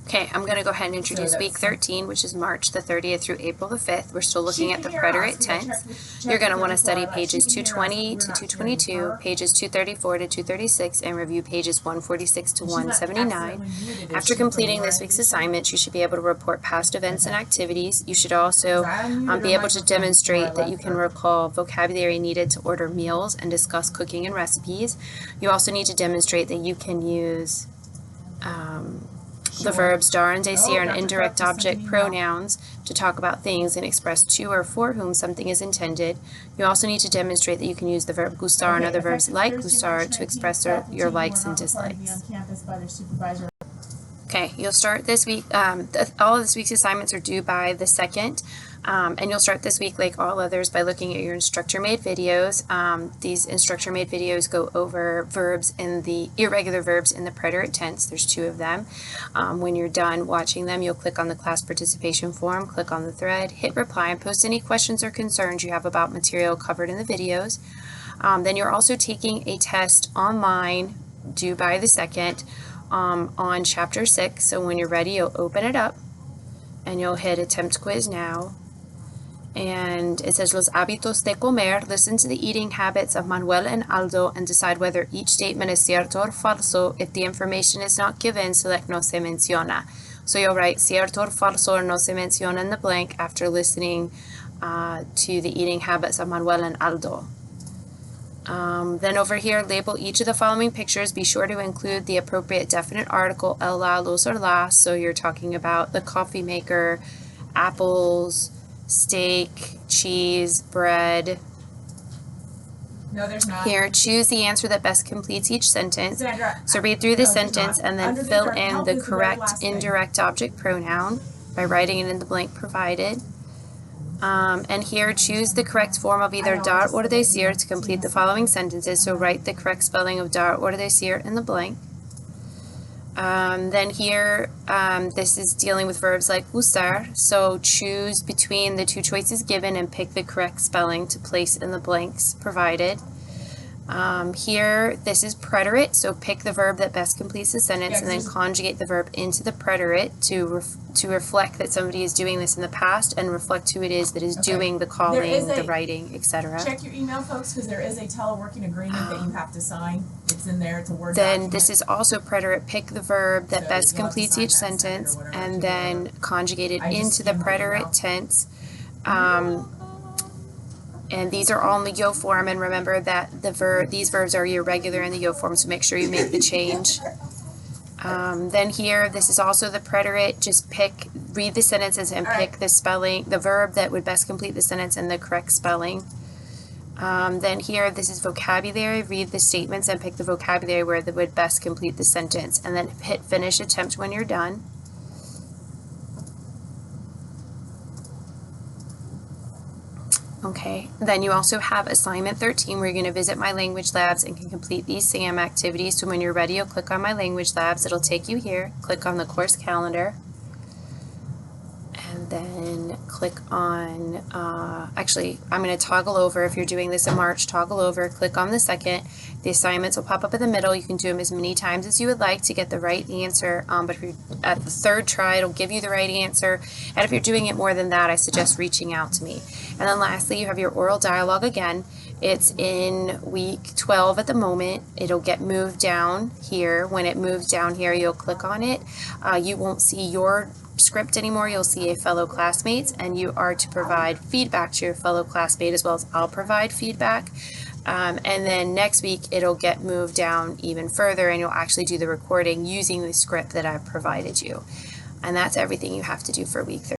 Okay, I'm going to go ahead and introduce week 13, which is March the 30th through April the 5th. We're still looking at the preterite tense. You're going to want to study pages 220 to 222, pages 234 to 236, and review pages 146 to 179. After completing this week's assignments, you should be able to report past events and activities. You should also be able to demonstrate that you can recall vocabulary needed to order meals and discuss cooking and recipes. You also need to demonstrate that you can use the verbs dar and decir and indirect object pronouns to talk about things and express to or for whom something is intended. You also need to demonstrate that you can use the verb gustar and other verbs like gustar to express your likes and dislikes. Okay, you'll start this week, all of this week's assignments are due by the 2nd, and you'll start this week like all others by looking at your instructor-made videos. These instructor-made videos go over verbs in the irregular verbs in the preterite tense. There's 2 of them. When you're done watching them, you'll click on the class participation form, click on the thread, hit reply, and post any questions or concerns you have about material covered in the videos. Then you're also taking a test online due by the 2nd. On chapter 6, so when you're ready, you'll open it up and you'll hit attempt quiz now, and it says los hábitos de comer. Listen to the eating habits of Manuel and Aldo and decide whether each statement is cierto or falso. If the information is not given, select no se menciona. So you'll write cierto or falso or no se menciona in the blank after listening to the eating habits of Manuel and Aldo. Then over here, label each of the following pictures. Be sure to include the appropriate definite article, el, la, los, or las. So you're talking about the coffee maker, apples, steak, cheese, bread. No, there's not. Here, choose the answer that best completes each sentence. So read through the sentence and then fill in the correct indirect object pronoun by writing it in the blank provided. And here, choose the correct form of either dar or decir to complete the following sentences. So write the correct spelling of dar or decir in the blank. Then here, this is dealing with verbs like usar. So choose between the 2 choices given and pick the correct spelling to place in the blanks provided. Here, this is preterite, so pick the verb that best completes the sentence and then conjugate the verb into the preterite to reflect that somebody is doing this in the past and reflect who it is that is doing the calling, the writing, etc. Check your email, folks, because there is a teleworking agreement that you have to sign. It's in there. It's a Word Then document. this is also preterite. Pick the verb that best completes each sentence and then conjugate it into the preterite tense. And these are all in the yo form, and remember that these verbs are irregular in the yo form, so make sure you make the change. Then here, this is also the preterite. Just read the sentences and pick the spelling, the verb that would best complete the sentence and the correct spelling. Then here, this is vocabulary. Read the statements and pick the vocabulary where that would best complete the sentence, and then hit finish attempt when you're done. Okay, then you also have assignment 13 where you're going to visit My Language Labs and can complete these SAM activities. So when you're ready, you'll click on My Language Labs. It'll take you here. Click on the course calendar. And then click on, actually, I'm going to toggle over. If you're doing this in March, toggle over, click on the 2nd. The assignments will pop up in the middle. You can do them as many times as you would like to get the right answer. But if you're at the 3rd try, it'll give you the right answer. And if you're doing it more than that, I suggest reaching out to me. And then lastly, you have your oral dialogue again. It's in week 12 at the moment. It'll get moved down here. When it moves down here, you'll click on it. You won't see your script anymore. You'll see a fellow classmates, and you are to provide feedback to your fellow classmate as well as I'll provide feedback. And then next week it'll get moved down even further and you'll actually do the recording using the script that I've provided you. And that's everything you have to do for week 13.